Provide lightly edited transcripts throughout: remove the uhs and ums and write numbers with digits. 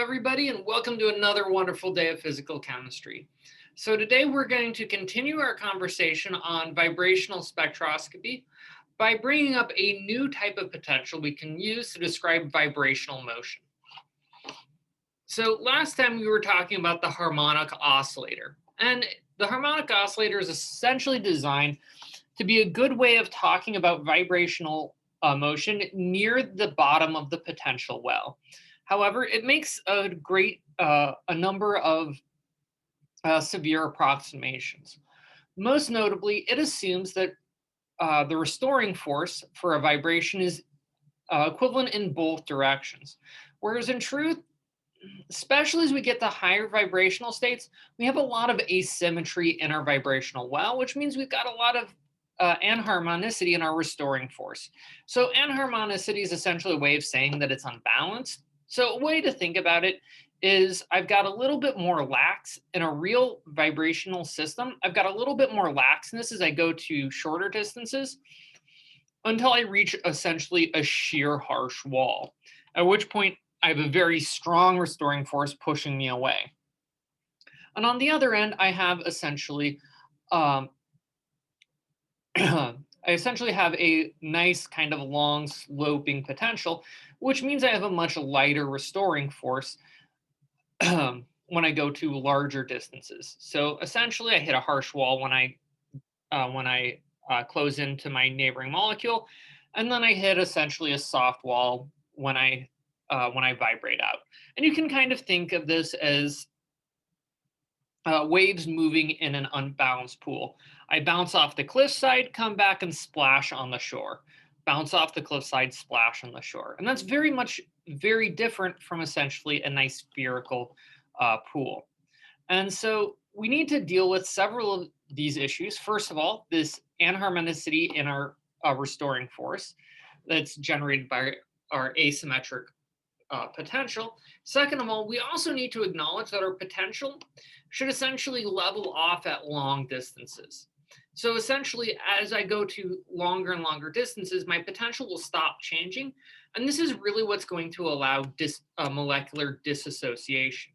everybody, and welcome to another wonderful day of physical chemistry. So today we're going to continue our conversation on vibrational spectroscopy by bringing up a new type of potential we can use to describe vibrational motion. So last time we were talking about the harmonic oscillator, and the harmonic oscillator is essentially designed to be a good way of talking about vibrational motion near the bottom of the potential well. However, it makes a number of severe approximations. Most notably, it assumes that the restoring force for a vibration is equivalent in both directions. Whereas in truth, especially as we get to higher vibrational states, we have a lot of asymmetry in our vibrational well, which means we've got a lot of enharmonicity in our restoring force. So enharmonicity is essentially a way of saying that it's unbalanced. So a way to think about it is I've got a little bit more lax in a real vibrational system. I've got a little bit more laxness as I go to shorter distances until I reach essentially a sheer harsh wall, at which point I have a very strong restoring force pushing me away. And on the other end, I have essentially I essentially have a nice kind of long sloping potential, which means I have a much lighter restoring force when I go to larger distances. So essentially, I hit a harsh wall when I close into my neighboring molecule, and then I hit essentially a soft wall when I vibrate out. And you can kind of think of this as waves moving in an unbalanced pool. I bounce off the cliffside, come back and splash on the shore. Bounce off the cliffside, splash on the shore. And that's very different from essentially a nice spherical pool. And so we need to deal with several of these issues. First of all, this enharmonicity in our restoring force that's generated by our asymmetric potential. Second of all, we also need to acknowledge that our potential should essentially level off at long distances. So essentially, as I go to longer and longer distances, my potential will stop changing. And this is really what's going to allow molecular disassociation.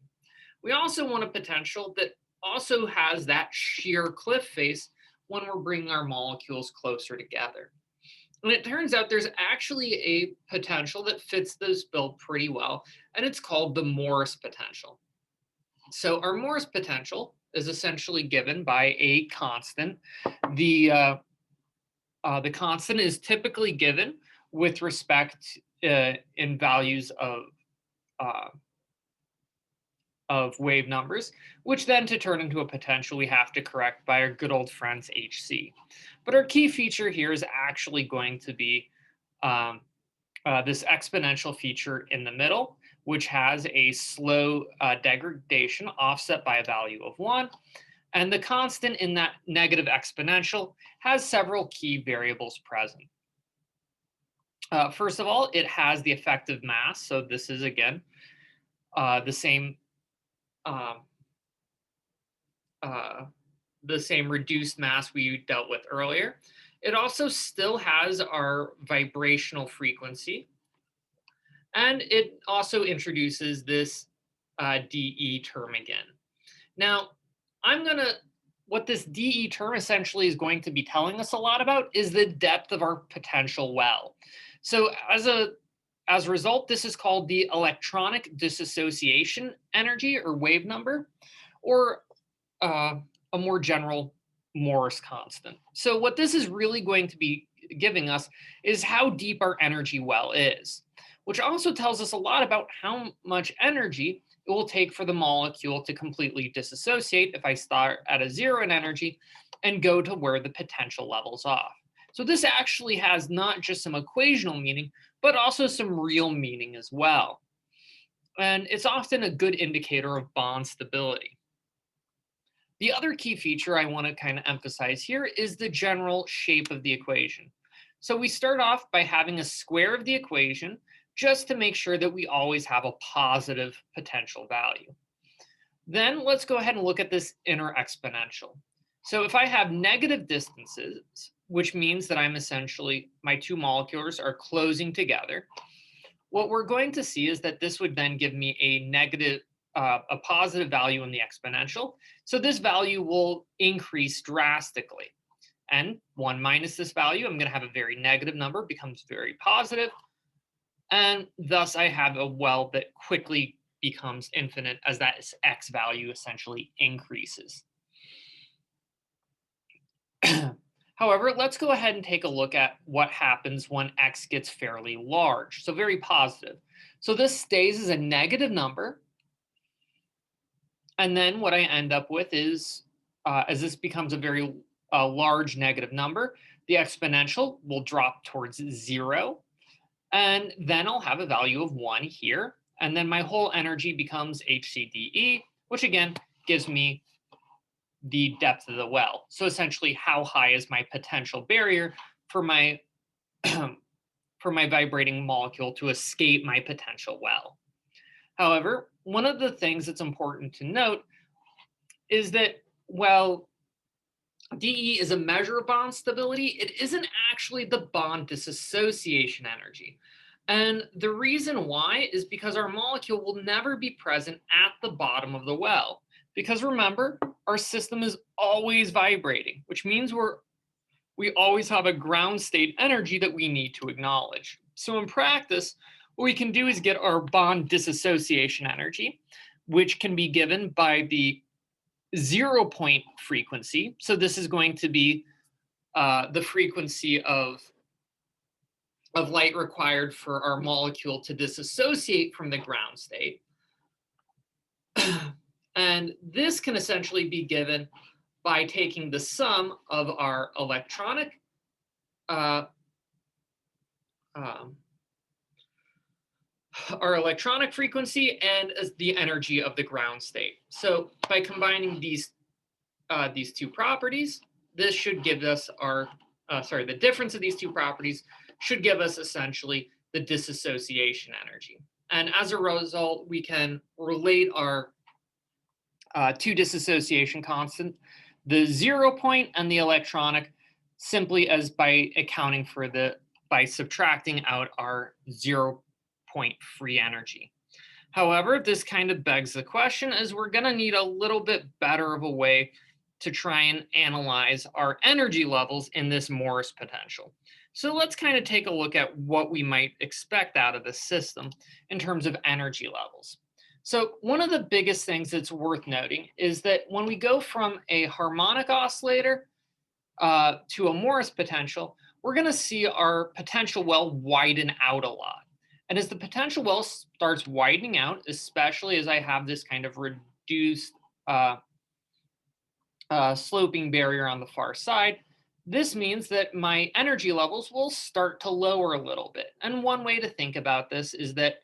We also want a potential that also has that sheer cliff face when we're bringing our molecules closer together. And it turns out there's actually a potential that fits this bill pretty well, and it's called the Morse potential. So our Morse potential is essentially given by a constant. The constant is typically given with respect in values of wave numbers, which then to turn into a potential, we have to correct by our good old friends HC. But our key feature here is actually going to be this exponential feature in the middle, which has a slow degradation offset by a value of 1. And the constant in that negative exponential has several key variables present. First of all, it has the effective mass. So this is, again, the same reduced mass we dealt with earlier. It also still has our vibrational frequency, and it also introduces this dE term again. Now, what this dE term essentially is going to be telling us a lot about is the depth of our potential well. So as a result, this is called the electronic disassociation energy or wave number, or a more general Morse constant. So what this is really going to be giving us is how deep our energy well is, which also tells us a lot about how much energy it will take for the molecule to completely disassociate if I start at a 0 in energy and go to where the potential levels off. So this actually has not just some equational meaning, but also some real meaning as well. And it's often a good indicator of bond stability. The other key feature I want to kind of emphasize here is the general shape of the equation. So we start off by having a square of the equation just to make sure that we always have a positive potential value. Then let's go ahead and look at this inner exponential. So if I have negative distances, which means that my two molecules are closing together, what we're going to see is that this would then give me a positive value in the exponential. So this value will increase drastically. And 1 minus this value, I'm going to have a very negative number, becomes very positive, and thus I have a well that quickly becomes infinite as that x value essentially increases. However, let's go ahead and take a look at what happens when x gets fairly large, so very positive. So this stays as a negative number, and then what I end up with is, as this becomes a very large negative number, the exponential will drop towards 0, and then I'll have a value of 1 here, and then my whole energy becomes HCDE, which again gives me the depth of the well. So essentially, how high is my potential barrier for my for my vibrating molecule to escape my potential well. However, one of the things that's important to note is that, well, DE is a measure of bond stability. It isn't actually the bond dissociation energy. And the reason why is because our molecule will never be present at the bottom of the well. Because remember, our system is always vibrating, which means we always have a ground state energy that we need to acknowledge. So in practice, what we can do is get our bond dissociation energy, which can be given by the 0 point frequency. So this is going to be the frequency of light required for our molecule to disassociate from the ground state. And this can essentially be given by taking the sum of our electronic frequency and the energy of the ground state. So by combining these two properties, this should give us the difference of these two properties should give us essentially the disassociation energy. And as a result, we can relate our two disassociation constant, the 0 point and the electronic, simply as by accounting for by subtracting out our 0 point free energy. However, this kind of begs the question, as we're going to need a little bit better of a way to try and analyze our energy levels in this Morse potential. So let's kind of take a look at what we might expect out of this system in terms of energy levels. So one of the biggest things that's worth noting is that when we go from a harmonic oscillator to a Morse potential, we're going to see our potential well widen out a lot. And as the potential well starts widening out, especially as I have this kind of reduced sloping barrier on the far side, this means that my energy levels will start to lower a little bit. And one way to think about this is that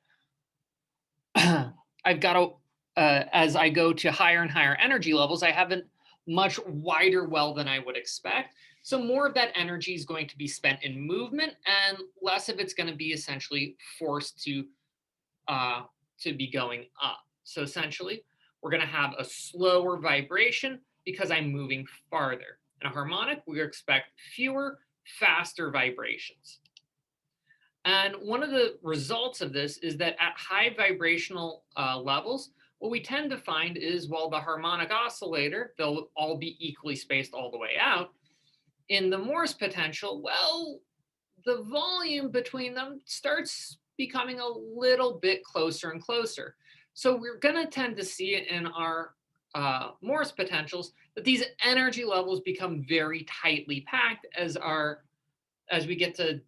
I've got to, as I go to higher and higher energy levels, I have a much wider well than I would expect. So more of that energy is going to be spent in movement, and less of it's going to be essentially forced to be going up. So essentially, we're going to have a slower vibration because I'm moving farther. In a harmonic, we expect fewer, faster vibrations. And one of the results of this is that at high vibrational levels, what we tend to find is, while the harmonic oscillator, they'll all be equally spaced all the way out. In the Morse potential, well, the volume between them starts becoming a little bit closer and closer. So we're going to tend to see it in our Morse potentials that these energy levels become very tightly packed as we get to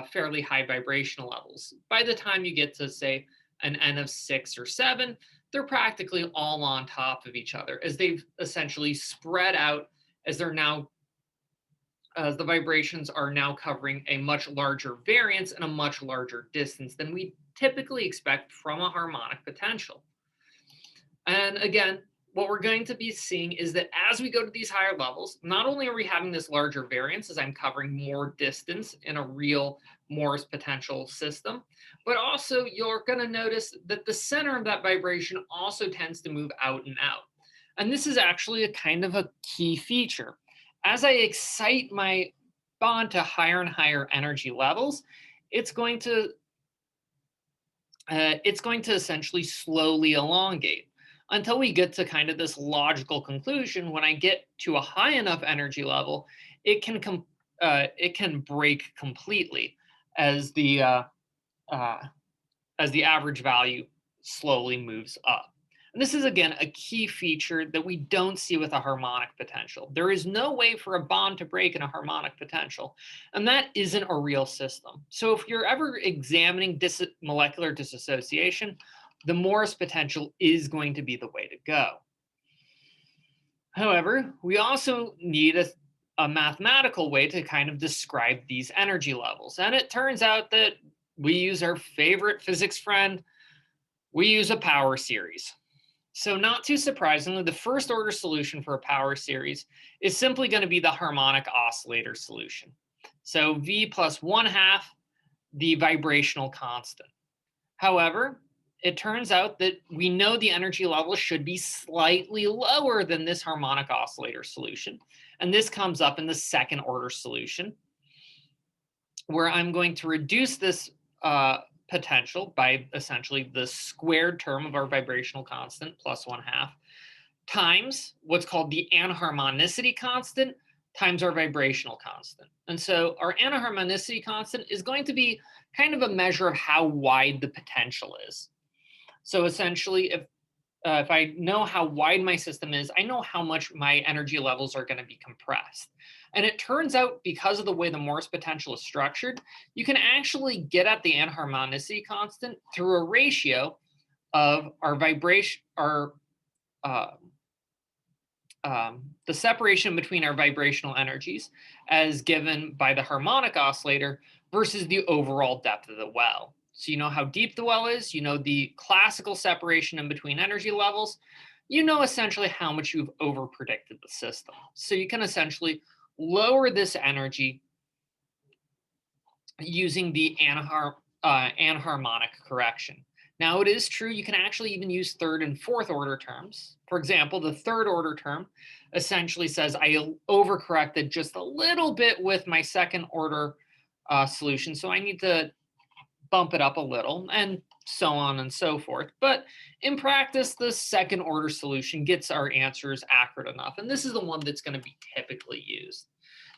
fairly high vibrational levels. By the time you get to, say, an N of 6 or 7, they're practically all on top of each other as they've essentially spread out as the vibrations are now covering a much larger variance and a much larger distance than we typically expect from a harmonic potential. And again, what we're going to be seeing is that as we go to these higher levels, not only are we having this larger variance as I'm covering more distance in a real Morse potential system, but also you're going to notice that the center of that vibration also tends to move out and out. And this is actually a kind of a key feature. As I excite my bond to higher and higher energy levels, it's going to it's going to essentially slowly elongate until we get to kind of this logical conclusion. When I get to a high enough energy level, it can break completely as the uh, uh, as the average value slowly moves up. And this is, again, a key feature that we don't see with a harmonic potential. There is no way for a bond to break in a harmonic potential, and that isn't a real system. So if you're ever examining molecular disassociation, the Morse potential is going to be the way to go. However, we also need a mathematical way to kind of describe these energy levels. And it turns out that we use our favorite physics friend, we use a power series. So not too surprisingly, the first order solution for a power series is simply going to be the harmonic oscillator solution. So V plus 1/2 the vibrational constant. However, it turns out that we know the energy level should be slightly lower than this harmonic oscillator solution. And this comes up in the second order solution, where I'm going to reduce this potential by essentially the squared term of our vibrational constant plus 1/2 times what's called the anharmonicity constant times our vibrational constant. And so our anharmonicity constant is going to be kind of a measure of how wide the potential is. So essentially, if I know how wide my system is, I know how much my energy levels are going to be compressed. And it turns out, because of the way the Morse potential is structured, you can actually get at the anharmonicity constant through a ratio of our vibration, uh, the separation between our vibrational energies as given by the harmonic oscillator versus the overall depth of the well. So you know how deep the well is, you know the classical separation in between energy levels, you know essentially how much you've over predicted the system. So you can essentially lower this energy using the anharmonic correction. Now, it is true you can actually even use third and fourth order terms. For example, the third order term essentially says I overcorrected just a little bit with my second order solution, so I need to bump it up a little, and so on and so forth. But in practice, the second order solution gets our answers accurate enough, and this is the one that's going to be typically used.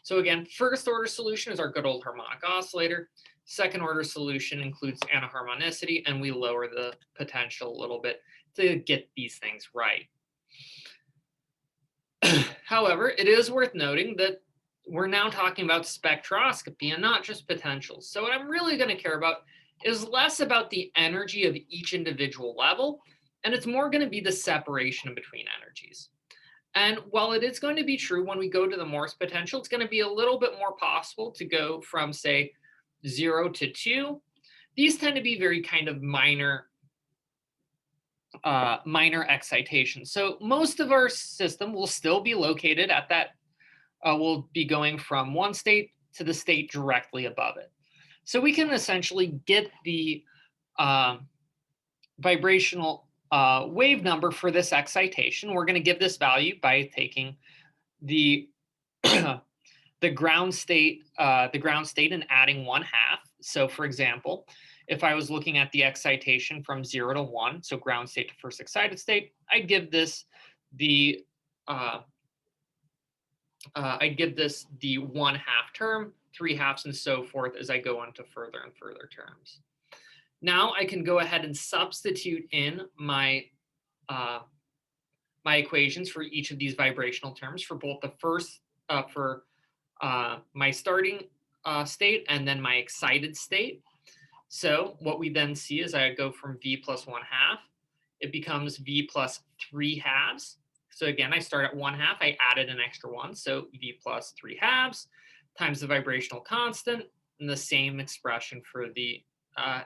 So again, first order solution is our good old harmonic oscillator. Second order solution includes anharmonicity, and we lower the potential a little bit to get these things right. However, it is worth noting that we're now talking about spectroscopy and not just potentials. So what I'm really going to care about is less about the energy of each individual level, and it's more going to be the separation between energies. And while it is going to be true when we go to the Morse potential, it's going to be a little bit more possible to go from, say, 0 to 2. These tend to be very kind of minor excitation. So most of our system will still be located at that, we'll be going from one state to the state directly above it. So we can essentially get the vibrational wave number for this excitation. We're going to give this value by taking the the ground state and adding 1/2. So for example, if I was looking at the excitation from 0 to 1, so ground state to first excited state, I'd give this the 1/2 term, 3/2, and so forth as I go on to further and further terms. Now I can go ahead and substitute in my my equations for each of these vibrational terms for both the first my starting state and then my excited state. So what we then see is I go from V plus 1/2, it becomes V plus 3/2. So again, I start at 1/2, I added an extra one, so V plus 3/2 times the vibrational constant, and the same expression for the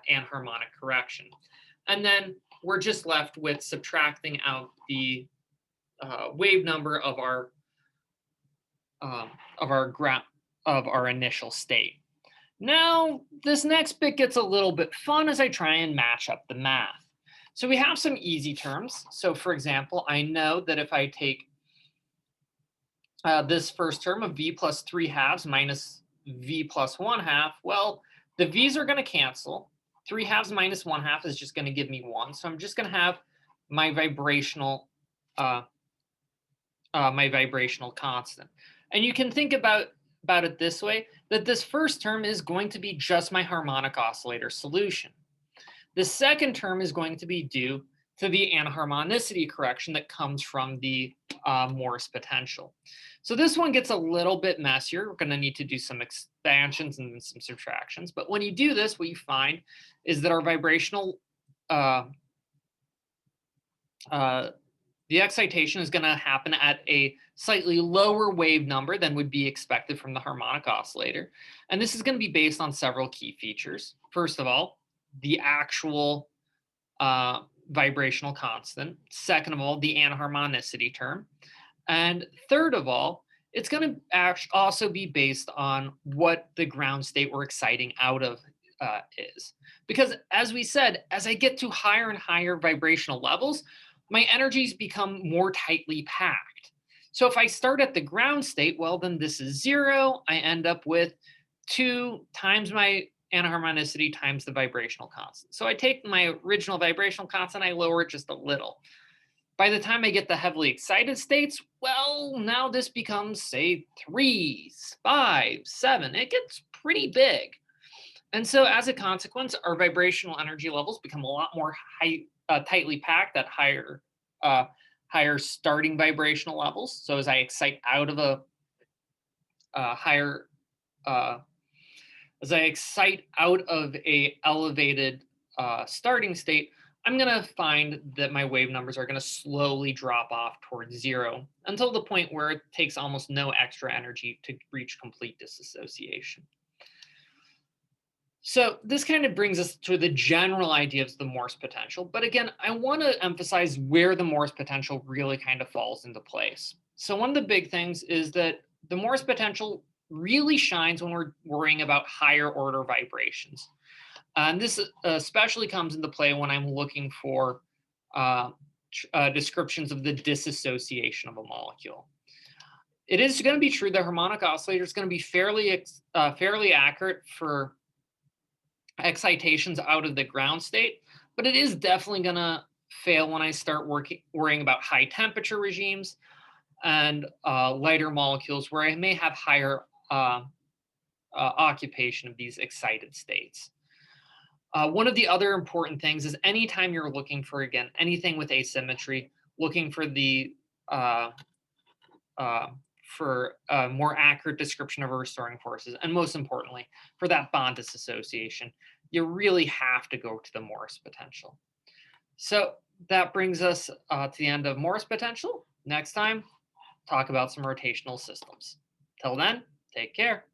anharmonic correction. And then we're just left with subtracting out the wave number of our initial state. Now, this next bit gets a little bit fun as I try and match up the math. So we have some easy terms. So for example, I know that if I take this first term of V plus 3/2 minus V plus 1/2, well, the V's are going to cancel. 3/2 minus 1/2 is just going to give me 1. So I'm just going to have my uh, vibrational constant. And you can think about it this way, that this first term is going to be just my harmonic oscillator solution. The second term is going to be due to the enharmonicity correction that comes from the Morse potential. So this one gets a little bit messier. We're going to need to do some expansions and some subtractions. But when you do this, what you find is that our vibrational, the excitation is going to happen at a slightly lower wave number than would be expected from the harmonic oscillator. And this is going to be based on several key features. First of all, the actual vibrational constant. Second of all, the enharmonicity term. And third of all, it's going to also be based on what the ground state we're exciting out of is. Because as we said, as I get to higher and higher vibrational levels, my energies become more tightly packed. So if I start at the ground state, well, then this is 0. I end up with 2 times my enharmonicity times the vibrational constant. So I take my original vibrational constant, I lower it just a little. By the time I get the heavily excited states, well, now this becomes, say, 3, 5, 7. It gets pretty big. And so as a consequence, our vibrational energy levels become a lot more tightly packed at higher starting vibrational levels. So as I excite out of a higher as I excite out of a elevated starting state, I'm going to find that my wave numbers are going to slowly drop off towards 0 until the point where it takes almost no extra energy to reach complete disassociation. So this kind of brings us to the general idea of the Morse potential. But again, I want to emphasize where the Morse potential really kind of falls into place. So one of the big things is that the Morse potential really shines when we're worrying about higher order vibrations. And this especially comes into play when I'm looking for descriptions of the disassociation of a molecule. It is going to be true that harmonic oscillator is going to be fairly accurate for excitations out of the ground state, but it is definitely going to fail when I start worrying about high temperature regimes and lighter molecules where I may have higher occupation of these excited states. One of the other important things is anytime you're looking for, again, anything with asymmetry, looking for the more accurate description of restoring forces, and most importantly, for that bond disassociation, you really have to go to the Morse potential. So that brings us to the end of Morse potential. Next time, talk about some rotational systems. Till then, take care.